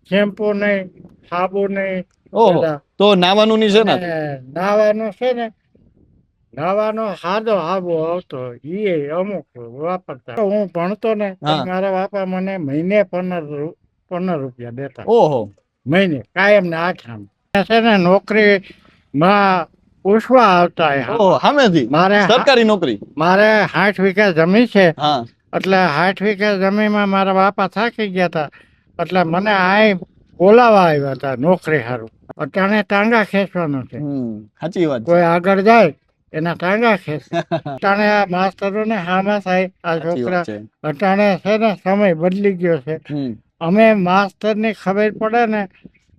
Shampoo નહીં, સાબુ નહીં, ઓહો, પેલા તો નાવાનું ની છે ને? અને નાવાનો છે ને, નાવાનો સાદો સાબુ આવતો એ અમુક વાપરતા. હું ભણતો ને તો હા. મારા બાપા મને મહિને 15 રૂપિયા દેતા, ઓહો. મહિને કાયમ ને આઠામ છે ને. નોકરી માં પૂછવા આવતા ઓહો, સામેથી મારે સરકારી નોકરી? મારે 60 વીઘા જમીન છે. હા. એટલે 60 વીઘા જમીનમાં મારા બાપા થાકી ગયા હતા, એટલે મને આ બોલાવા આવ્યા હતા નોકરી સારું. અટાણે ટાંગા ખેંચવાનો છે, સાચી વાત છે. કોઈ આગળ જાય એના ટાંગા ખેંચ. અટાણે આ માસ્તરો ને હામાં થાય આ સાચી છોકરા. વાત છે. અટાણે છે ને સમય બદલી ગયો છે. અમે માસ્તર ની ખબર પડે ને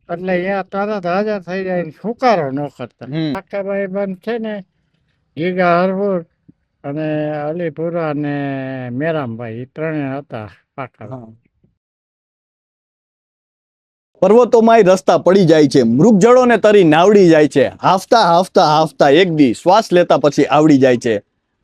એટલે અહીંયા તરત હાજર થઈ જાય ને છુકારો ન કરતા. કાકાભાઈ બંધ છે ને, ગીગા હરપુર અને અલીપુરા અને મેરામભાઈ ત્રણે હતા પાકા. પર્વતોમાંય રસ્તા પડી જાય છે, મૃગજળોને તરી નાવડી જાય છે, હાફતા હાફતા હાફતા એક દી શ્વાસ લેતા પછી આવડી જાય છે.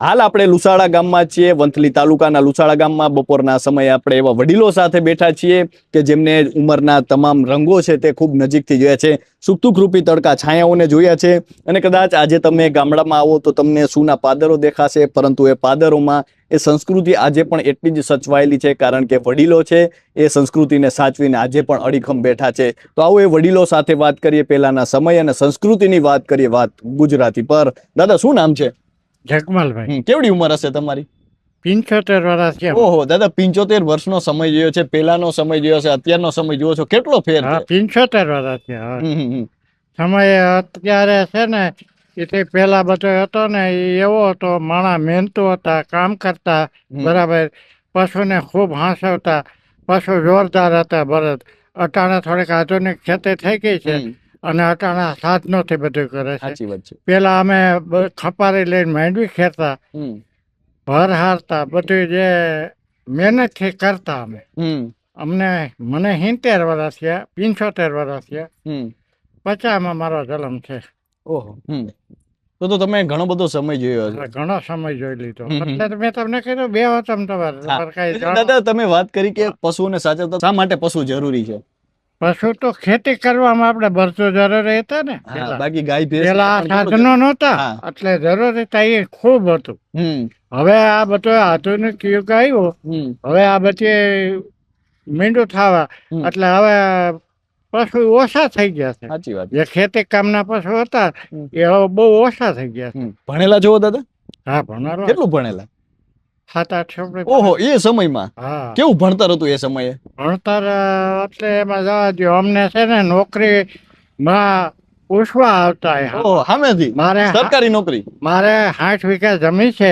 હાલ આપણે લુસાડા ગામમાં છીએ, વંથલી તાલુકાના લુસાડા ગામમાં. બપોરના સમયે આપણે એવા વડીલો સાથે બેઠા છીએ કે જેમને ઉંમરના તમામ રંગો છે તે ખૂબ નજીકથી જોયા છે, સુખ દુઃખ રૂપી તડકા છાયાઓને જોયા છે. અને કદાચ આજે તમે ગામડામાં આવો તો તમને સૂના પાદરો દેખાશે, પરંતુ એ પાદરોમાં એ સંસ્કૃતિ આજે પણ એટલી જ સચવાયેલી છે, કારણ કે વડીલો છે એ સંસ્કૃતિને સાચવીને આજે પણ અડીખમ બેઠા છે. તો આવો એ વડીલો સાથે વાત કરીએ, પહેલાના સમય અને સંસ્કૃતિની વાત કરીએ, વાત ગુજરાતી પર. દાદા, શું નામ છે? જગમલભાઈ. કેવડી ઉંમર હશે તમારી? 75 વર્ષ છે. ઓહો દાદા, 75 વર્ષનો સમય જોયો છે, પહેલાનો સમય જોયો છે, અત્યારનો સમય જોયો છો, કેટલો ફેર છે? 75 વર્ષ છે. સમય અત્યારે છે ને એ પેલા બધો હતો ને એવો હતો, માણા મહેનતુ હતા, કામ કરતા બરાબર, પશુને ખૂબ હાંસવતા, પશુ જોરદાર હતા બળદ. અટાણે થોડીક આધુનિક ખેતી થઈ ગઈ છે અને અટાણા સાધનોથી બધું કરે છે. પેલા અમે ખપારી લઈને માંડવી ખેરતા, ભર હારતા, બધું જે મહેનતથી કરતા અમે. મને 70 વર્ષ થયા, 75 વર્ષ થયા, 50માં મારો જન્મ છે. ઓહો. તો તમે ઘણો બધો સમય જોયો છે. ઘણો સમય જોઈ લીધો, એટલે મેં તમને કીધું બે વતન તમારે. દાદા, તમે વાત કરી કે પશુઓને સાચવતા, શા માટે પશુ જરૂરી છે? પશુ તો ખેતી કરવામાં આપણે બરસો જરૂરી હતા ને, બાકી ગાય ભેંસ પેલા સાધનો નહોતા એટલે જરૂરી હતા, એ ખૂબ હતું. હવે આ બધો આધુનિક યુગ આવ્યો, હવે આ બધી મીંડું થવા એટલે હવે પશુ ઓછા થઈ ગયા છે. સાચી વાત. જે ખેતી કામના પશુ હતા એ હવે બહુ ઓછા થઈ ગયા છે. ભણેલા છો દાદા? હા, ભણેલા. કેટલું ભણેલા? 7-8 છોકરી. ઓહો, એ સમયમાં કેવું ભણતર હતું? એ સમયે ભણતર એટલે એમાં જવા દો, અમને છે ને નોકરી માં પૂછવા આવતા. સામેથી સરકારી નોકરી? મારે 60 વીઘા જમીન છે,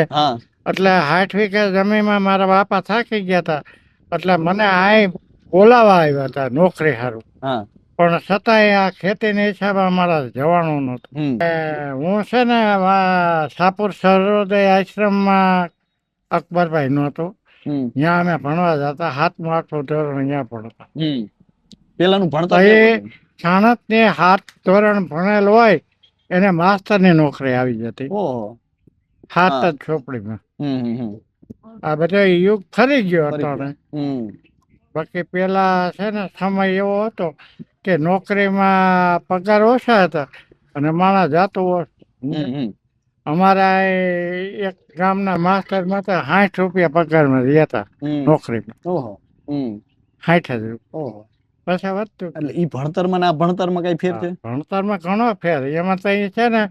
એટલે 60 વીઘા જમીનમાં મારા બાપા થાકી ગયા હતા, એટલે મને આ બોલાવા આવ્યા હતા નોકરી સારું. પણ છતાંય આ ખેતીની હિસાબે અમારા જવાનું નહોતું. હું છે ને સાપુર સર્વોદય આશ્રમમાં અકબરભાઈ નહોતો, ત્યાં અમે ભણવા જતા, 7મું 8મું ધોરણ અહીંયા ભણતા. પેલાનું ભણતા એ 7 ધોરણ ભણેલ હોય એને માસ્તરની નોકરી આવી જતી, 7 જ ચોપડીમાં. આ બધો યુગ ફરી ગયો હતો. બાકી પેલા છે ને સમય એવો હતો કે નોકરીમાં પગાર ઓછા હતા અને માણસ જાતું. અમારા એક ગામના માસ્ટર માં તો 60 રૂપિયા પગારમાં રહેતા નોકરીમાં. 60,000 રૂપિયા. પછી વધતું. એટલે ઈ ભણતરમાં ના ભણતરમાં કઈ ફેર છે? ભણતરમાં ઘણો ફેર. એમાં તો એ છે ને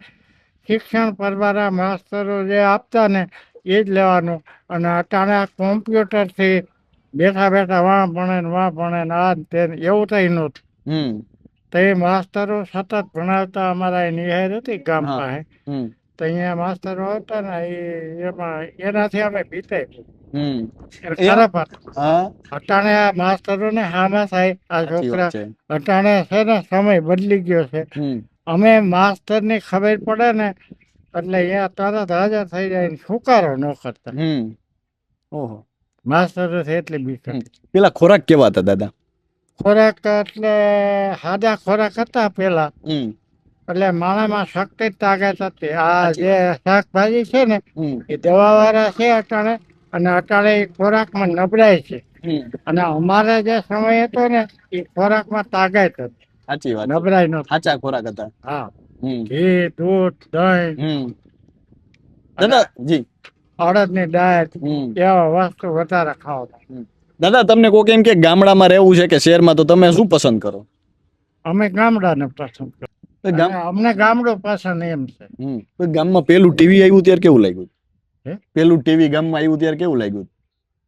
શિક્ષણ પરવારા માસ્તરો જે આપતા ને એ જ લેવાનું. અને અટાણે કોમ્પ્યુટરથી બેઠા બેઠા વાં ભણે ને આ તે એવું થઈ નહોતું. તો એ માસ્તરો સતત ભણાવતા. અમારા નિહાર હતી ગામ પાસે, તો અહીંયા માસ્તરો આવતા ને એમાં એનાથી અમે બીતે. અટાણે આ માસ્તરો ને હામાં થાય આ છોકરા. અટાણે છે ને સમય બદલી ગયો છે. અમે માસ્તર ની ખબર પડે ને એટલે અહીંયા તરત હાજર થઈ જાય ને છુકારો ન કરતા. માસ્તરો એટલી બીક. પેલા ખોરાક કેવા હતા દાદા? ખોરાક એટલે સાદા ખોરાક હતા પેલા, એટલે માણામાં શક્તિ તાકાત હતી. આ જે શાકભાજી છે ને એ દવા વાળા છે અટાણે, અને અટાણે ખોરાકમાં નબળાય છે. અને અમારે જે સમય હતો ને એ ખોરાકમાં તાકાત હતી, સાચી વાત છે. નબળાઈ નહોતી. સાચા ખોરાક હતા. હા, હમ ઘી, દૂધ, દહીં હમ અને દાદા જી અડદની દાળ હમ એવા વસ્તુ વધારે ખાવતા. દાદા તમને કોક એમ કે ગામડામાં રહેવું છે કે શહેરમાં, તો તમે શું પસંદ કરો? અમે ગામડાને પસંદ કરીએ તો અને અમને ગામડું પસંદ એમ છે. તો ગામમાં પેલું ટીવી આવ્યું ત્યારે કેવું લાગ્યું? હે? પેલું ટીવી ગામમાં આવ્યું ત્યારે કેવું લાગ્યું?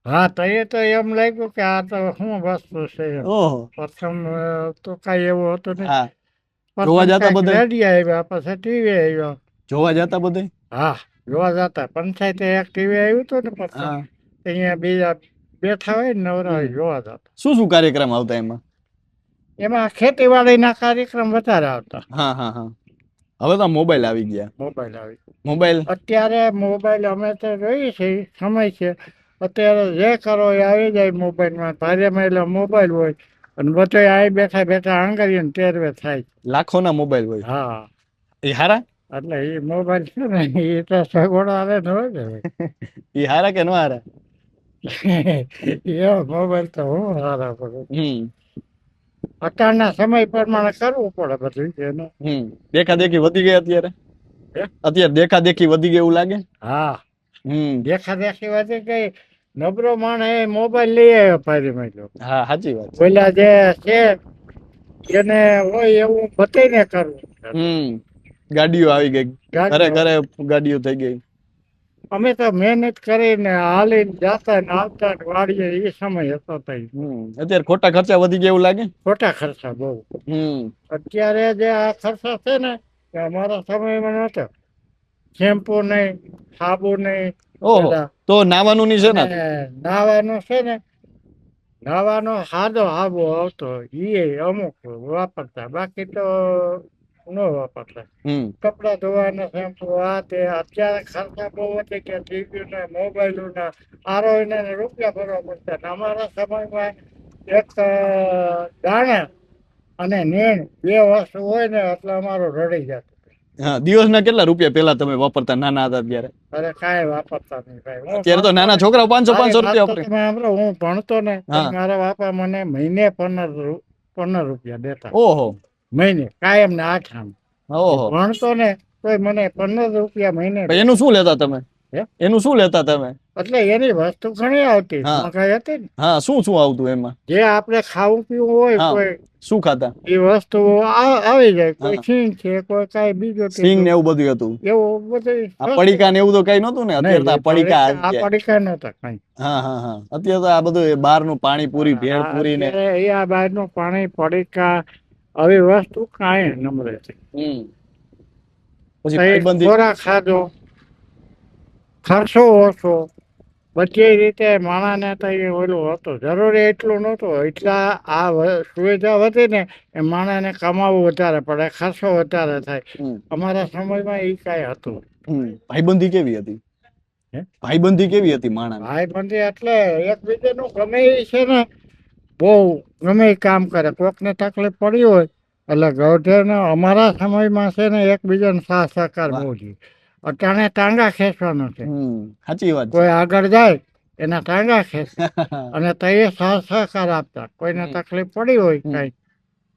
હા, તો એ તો એમ લાગ્યું કે આ તો શું વસ્તુ છે એમ. ઓહો. પ્રથમ તો કઈ એવું હતું નહીં. હા, જોવા પ્રથમ જતા કાંઈક બધા? રેડિયો આવ્યા, પછી ટીવી આવ્યો. જોવા જતા બધા? હા, જોવા જતા. પંચાયતે એક ટીવી આવ્યું હતું ને પ્રથમ, હા. અહીંયા બીજા બેઠા હોય ને નવરા હોય, જોવા જતા. શું શું કાર્યક્રમ આવતા એમાં? એમાં ખેતીવાડીના કાર્યક્રમ વધારે આવતા. હા હા હા. હવે તો મોબાઈલ આવી ગયા. મોબાઈલ આવી. મોબાઈલ અત્યારે મોબાઈલ અમે તો જોઈએ છે, સમય છે. અત્યારે જે કરો એ આવી જાય મોબાઈલમાં. ભારેમાં એટલે મોબાઈલ હોય અને બધે આવી બેઠા બેઠા આંગળીને ટેરવે થાય. લાખોના મોબાઈલ હોય. હા, એ હારા? એટલે એ મોબાઈલ છે ને એ તો સગવડ આવે ને હોય ને. એ હારા કે ન હારા? એવો મોબાઈલ તો હું હારા પડે. અત્યારના સમય પ્રમાણે કરવું પડે બધું એને. દેખા દેખી વધી ગઈ અત્યારે? હે? અત્યારે દેખા દેખી વધી ગઈ એવું લાગે? હા, દેખા દેખી વધી ગઈ. નબળો માણસ મોબાઈલ લઈ આવ્યો પારીમાં. હા, સાચી વાત છે. ઓલા જે છે એને હોય એવું બતાવીને કરવું. ગાડીઓ આવી ગઈ, ઘરે ગાડીઓ. ઘરે ગાડીઓ થઈ ગઈ. અમે તો મહેનત કરીને હાલીને જાતા ને આવતા ને વાડીએ એ સમય હતો તઈ. અત્યારે ખોટા ખર્ચા વધી ગયા એવું લાગે? ખોટા ખર્ચા બહુ. અત્યારે જે આ ખર્ચા છે ને એ અમારા સમયમાં નહોતો. શેમ્પુ નહીં, સાબુ નહીં. ઓહો, તો નાવાનું ની છે ને? નાવાનું છે ને, નાવાનો સાદો આબો આવતો, એ અમુક વાપરતા, બાકી તો ન વાપરતા. કપડા ધોવાના શેમ્પુ આ તે. અત્યારે ખર્ચા બહુ વધી ગયા. ટીવી ના, મોબાઈલ ના, આરોના રૂપિયા ભરવા પડતા. અમારા સમયમાં એક દાણા અને નેણ બે વસ્તુ હોય ને એટલે અમારું રડી જતું. હા, દિવસના કેટલા રૂપિયા પેલા તમે વાપરતા નાના હતા ત્યારે? અરે કાંઈ વાપરતા નહીં ભાઈ. અત્યારે તો નાના છોકરાઓ 500 રૂપિયા વાપરે. તમે સાંભળો, હું ભણતો ને મારા બાપા મને મહિને 15 રૂપિયા દેતા. ઓહો, મહિને કાયમ ને આઠામ. ઓહો. ભણતો ને તોય મને 15 રૂપિયા મહિને. એનું શું લેતા તમે? એનું શું લેતા તમે? એટલે એની વસ્તુ ઘણી આવતી હતી ને. હા, શું શું આવતું એમાં? જે આપણે ખાવું પીવું હોય કોઈ શું ખાતા એ વસ્તુ આવી જાય. કોઈ સિંગ છે, કોઈ કઈ બીજું સિંગ ને એવું બધું હતું. એવું બધું. આ પડીકા ને એવું તો કઈ નતું ને? અત્યારે તો પડીકા આ પડીકા નતા કઈ. હા હા હા. અત્યારે તો આ બધું બહારનું પાણીપુરી, ભેળપુરી ને આ બહારનું પાણી, પડીકા આવી વસ્તુ કાંઈ નમરે છે. પછી ખોરાક ખાધો, ખર્ચો ઓછો, બધી રીતે માણસને તો એ ઓલું હતું. જરૂરી એટલું નહોતું. એટલા આ સુવિધા વધી ને એ માણસને કમાવવું વધારે પડે, ખર્ચો વધારે થાય. અમારા સમયમાં એ કાંઈ હતું. ભાઈબંધી કેવી હતી? ભાઈબંધી કેવી હતી માણસ? ભાઈબંધી એટલે એકબીજાનું ગમે એ છે ને, બહુ ગમે એ કામ કરે. કોકને તકલીફ પડી હોય એટલે ગૌઢેને અમારા સમયમાં છે ને એકબીજાને સાથ સહકાર બહુ છે. અત્યારે ટાંગા ખેંચવાનો છે. સાચી વાત. કોઈ આગળ જાય એના ટાંગા ખેંચ અને તે સાથ સહકાર આપતા. કોઈને તકલીફ પડી હોય કઈ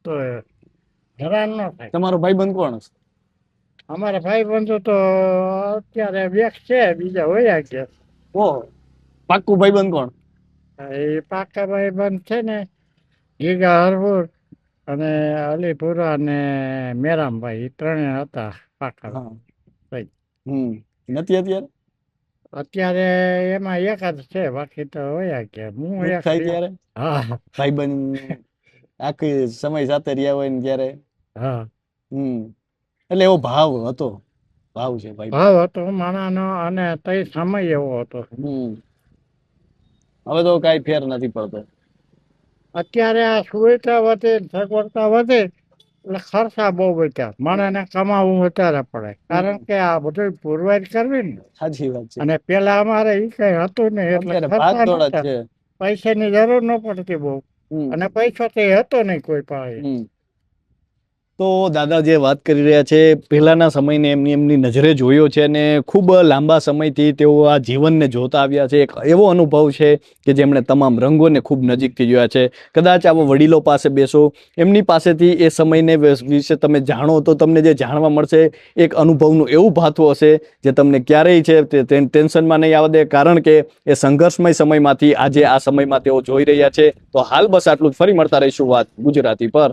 તો હેરાન ન થાય. તમારો ભાઈબંધ કોણ છે? અમારા ભાઈબંધો તો અત્યારે વ્યક્ત છે, બીજા હોય ગયા. ઓહો, પાક્કું ભાઈબંધ કોણ? એ પાકા ભાઈબંધ છે ને ગીગા હરપુર અને અલીપુરા અને મેરામભાઈ, એ ત્રણે હતા પાકા. નથી અત્યારે? અત્યારે એમાં એકાદ છે, બાકી તો હોય ગયા. હું એક થાય ત્યારે? હા, ભાઈબંધ આખી સમય સાથે રહ્યા હોય ને ત્યારે. હા, એટલે એવો ભાવ હતો. ભાવ છે ભાઈ, ભાવ હતો માણાનો અને તે સમય એવો હતો. હવે તો કઈ ફેર નથી પડતો. અત્યારે આ સુવિધા વધે, સગવડતા વધે એટલે ખર્ચા બહુ વધ્યા. માણસને કમાવવું વધારે પડે, કારણ કે આ બધું પુરવાઈ કરવી ને. સાચી વાત છે. અને પેલા અમારે એ કઈ હતું ને એટલે પૈસાની જરૂર ન પડતી બહુ. અને પૈસો તો હતો નહીં કોઈ પાસે. તો દાદા જે વાત કરી રહ્યા છે પહેલાના સમયને એમની નજરે જોયો છે અને ખૂબ લાંબા સમયથી તેઓ આ જીવનને જોતા આવ્યા છે. એક એવો અનુભવ છે કે જેમણે તમામ રંગોને ખૂબ નજીકથી જોયા છે. કદાચ આવો વડીલો પાસે બેસો, એમની પાસેથી એ સમયને વિશે તમે જાણો તો તમને જે જાણવા મળશે એક અનુભવનું એવું ભાથું હશે જે તમને ક્યારેય છે તે ટેન્શનમાં નહીં આવવા દે, કારણ કે એ સંઘર્ષમય સમયમાંથી આજે આ સમયમાં તેઓ જોઈ રહ્યા છે. તો હાલ બસ આટલું જ. ફરી મળતા રહીશું વાત ગુજરાતી પર.